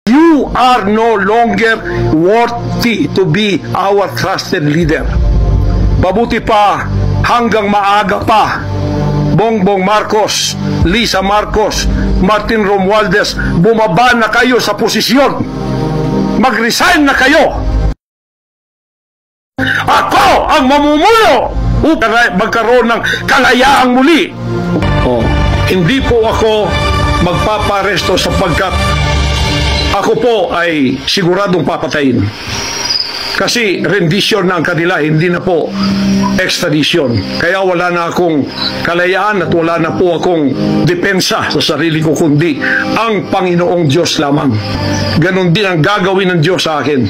You are no longer worthy to be our trusted leader. Mabuti pa, hanggang maaga pa, Bongbong Marcos, Lisa Marcos, Martin Romualdez, bumaba na kayo sa posisyon. Mag-resign na kayo. Ako ang mamumuno upang magkaroon ng kalayaang muli. Hindi po ako magpaparesto sapagkat ako po ay siguradong papatayin. Kasi rendition na ang kanila, hindi na po extradition. Kaya wala na akong kalayaan at wala na po akong depensa sa sarili ko, kundi ang Panginoong Diyos lamang. Ganon din ang gagawin ng Diyos sa akin.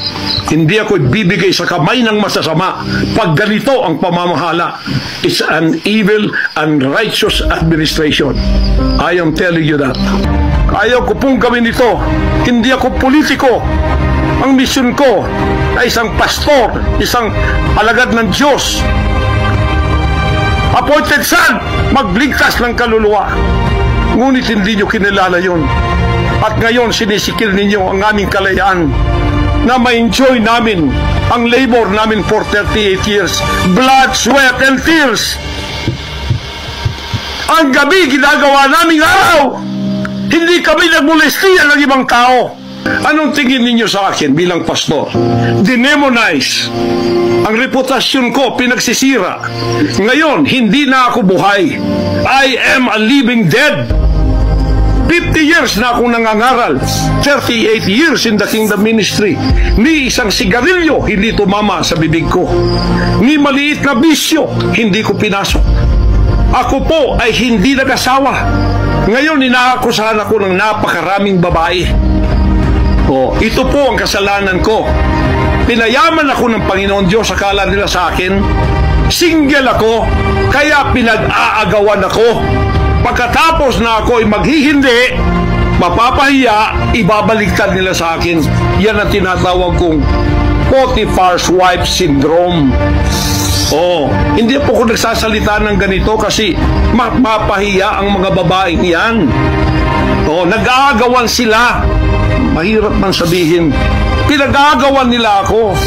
Hindi ako bibigay sa kamay ng masasama pag ganito ang pamamahala. It's an evil and righteous administration. I am telling you that. Ayaw ko pong gawin ito. Hindi ako politiko. Ang misyon ko ay isang pastor, isang alagad ng Diyos. Appointed son, magligtas ng kaluluwa. Ngunit hindi nyo kinilala yun. At ngayon sinisikil ninyo ang aming kalayaan na ma-enjoy namin ang labor namin for 38 years. Blood, sweat, and tears. Ang gabi ginagawa naming araw. Hindi kami nagmolestiya ng ibang tao. Anong tingin ninyo sa akin bilang pastor? Dinemonize. Ang reputasyon ko pinagsisira. Ngayon, hindi na ako buhay. I am a living dead. 50 years na akong nangangaral. 38 years in the kingdom ministry. Ni isang sigarilyo hindi tumama sa bibig ko. Ni maliit na bisyo hindi ko pinasok. Ako po ay hindi nag-asawa. Ngayon, inaakusahan ako ng napakaraming babae. Ito po ang kasalanan ko. Pinayaman ako ng Panginoon Diyos, akala nila sa akin. Single ako, kaya pinag-aagawan ako. Pagkatapos na ako ay maghihindi, mapapahiya, ibabaliktad nila sa akin. Yan ang tinatawag kong Potiphar's wife syndrome. Hindi po ko nagsasalita ng ganito kasi mapahiya ang mga babaeng yan. Nag-aagawan sila. Mahirap man sabihin, pinag-aagawan nila ako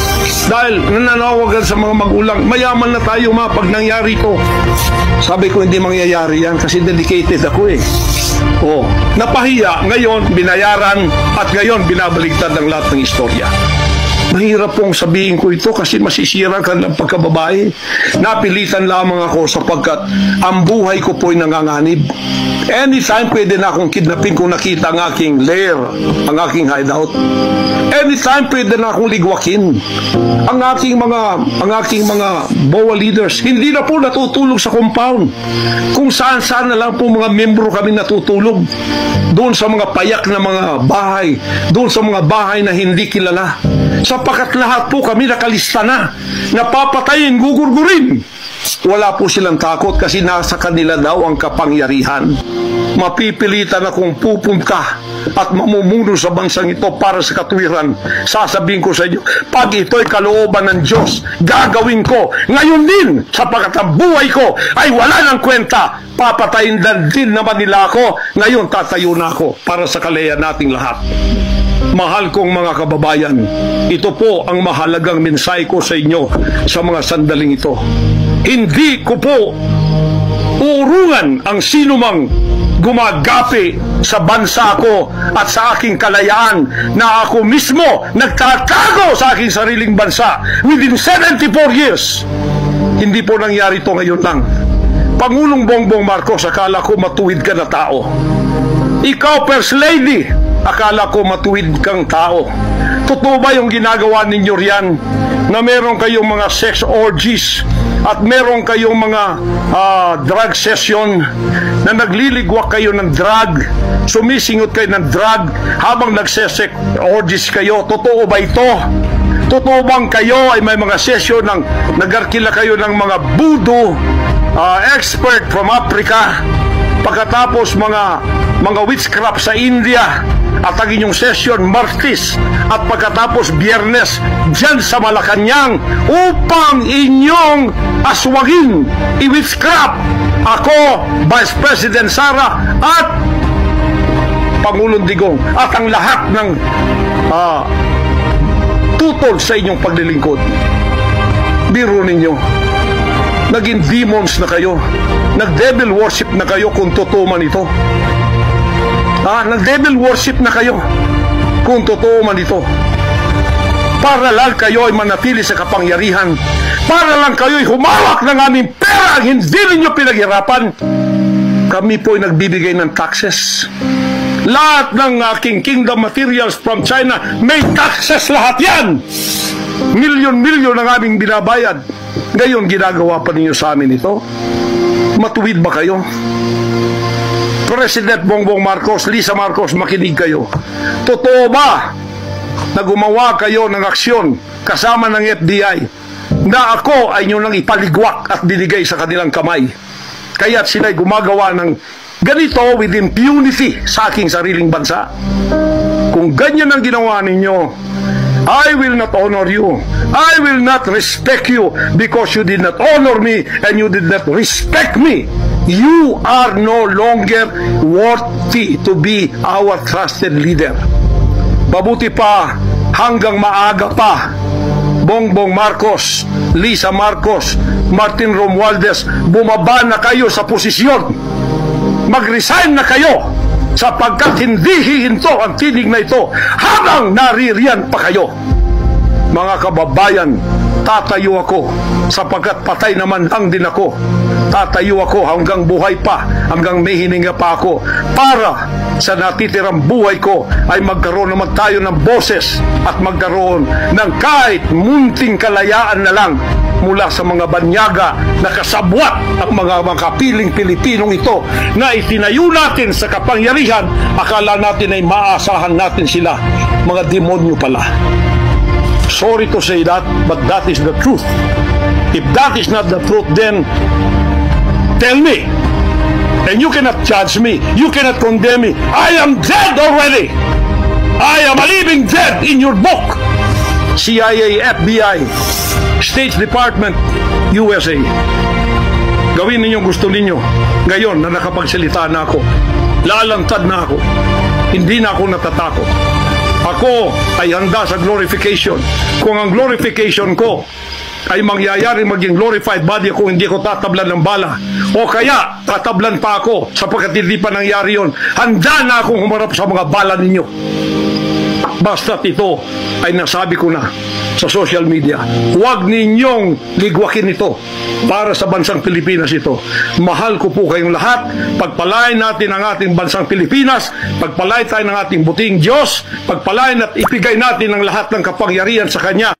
dahil nananawagan sa mga magulang, mayaman na tayo pag nangyari to. Sabi ko, hindi mangyayari yan kasi dedicated ako eh. Napahiya, ngayon binayaran at ngayon binabaligtad ang lahat ng istorya. Mahirap pong sabihin ko ito kasi masisira ka ng pagkababae. Napilitan lamang ako sapagkat ang buhay ko po'y nanganganib. Anytime pwede na akong kidnapin kung nakita ang aking lair, ang aking hideout. Anytime pwede na akong ligwakin. Ang aking mga BOA leaders, hindi na po natutulog sa compound. Kung saan-saan na lang po mga membro kami natutulog. Doon sa mga payak na mga bahay, doon sa mga bahay na hindi kilala. Sapagkat lahat po kami nakalista na, napapatayin, gugurgurin. Wala po silang takot kasi nasa kanila daw ang kapangyarihan. Mapipilitan akong pupunta at mamumuno sa bansang ito para sa katuwiran. Sasabihin ko sa inyo, pag ito'y kalooban ng Diyos, gagawin ko ngayon din, sapagkat ang buhay ko ay wala ng kwenta. Papatayin din naman nila ako. Ngayon tatayo na ako para sa kalayaan nating lahat. Mahal kong mga kababayan, ito po ang mahalagang mensahe ko sa inyo sa mga sandaling ito. Hindi ko po uurungan ang sinumang gumagapi sa bansa ko at sa aking kalayaan na ako mismo nagtatago sa aking sariling bansa within 74 years. Hindi po nangyari ito ngayon lang. Pangulong Bongbong Marcos, akala ko matuwid ka na tao. Ikaw, First Lady, akala ko matuwid kang tao. Totoo ba yung ginagawa ninyo riyan na meron kayong mga sex orgies at meron kayong mga drug session na nagliligwak kayo ng drug, sumisingot kayo ng drug habang nagsesex orgies kayo? Totoo ba ito? Totoo bang kayo ay may mga session ng nagarkila kayo ng mga voodoo expert from Africa, pagkatapos mga witchcraft sa India, at ang inyong session Martes at pagkatapos Biyernes dyan sa Malacanang upang inyong aswagin, i-witchcraft ako, Vice President Sara at Pangulong Digong at ang lahat ng tutol sa inyong paglilingkod. Biro ninyo, naging demons na kayo, nag-devil worship na kayo kung totoo man ito. Nag-devil worship na kayo kung totoo man ito. Para lang kayo ay manatili sa kapangyarihan, para lang kayo ay humawak ng aming pera, hindi ninyo pinaghirapan. Kami po ay nagbibigay ng taxes. Lahat ng aking kingdom materials from China, may taxes lahat yan. Milyon-milyon ang aming binabayad. Ngayon, ginagawa pa ninyo sa amin ito? Matuwid ba kayo? President Bongbong Marcos, Lisa Marcos, makinig kayo. Totoo ba na gumawa kayo ng aksyon kasama ng FBI na ako ay nyo nang ipaligwak at binigay sa kanilang kamay? Kaya't sila'y gumagawa ng ganito with impunity sa aking sariling bansa. Kung ganyan ang ginawa ninyo, I will not honor you. I will not respect you because you did not honor me and you did not respect me. You are no longer worthy to be our trusted leader. Mabuti pa hanggang maaga pa, Bongbong Marcos, Lisa Marcos, Martin Romualdez, bumaba na kayo sa posisyon. Mag-resign na kayo sapagkat hindi hihinto ang tinig na ito habang naririyan pa kayo. Mga kababayan, tatayo ako sapagkat patay naman lang din ako. Tatayo ako hanggang buhay pa, hanggang may hininga pa ako, para sa natitirang buhay ko ay magkaroon naman tayo ng boses at magkaroon ng kahit munting kalayaan na lang mula sa mga banyaga na kasabwat ang mga makapiling Pilipinong ito na itinayo natin sa kapangyarihan. Akala natin ay maaasahan natin sila. Mga demonyo pala. Sorry to say that, but that is the truth. If that is not the truth, then tell me. And you cannot judge me. You cannot condemn me. I am dead already. I am a living dead in your book. CIA, FBI, State Department, USA. Gawin ninyo gusto ninyo. Ngayon na nakapagsalita na ako, lalantad na ako. Hindi na ako natatakot. Ako ay handa sa glorification. Kung ang glorification ko ay mangyayari maging glorified body ako, hindi ko tatablan ng bala. O kaya, tatablan pa ako sapagkat hindi pa nangyari yun. Handa na akong humarap sa mga bala ninyo. Basta't ito ay nasabi ko na sa social media. Huwag ninyong ligwakin ito para sa bansang Pilipinas ito. Mahal ko po kayong lahat. Pagpalain natin ang ating bansang Pilipinas. Pagpalain tayo ng ating buting Diyos. Pagpalain at ipigay natin ang lahat ng kapangyarihan sa Kanya.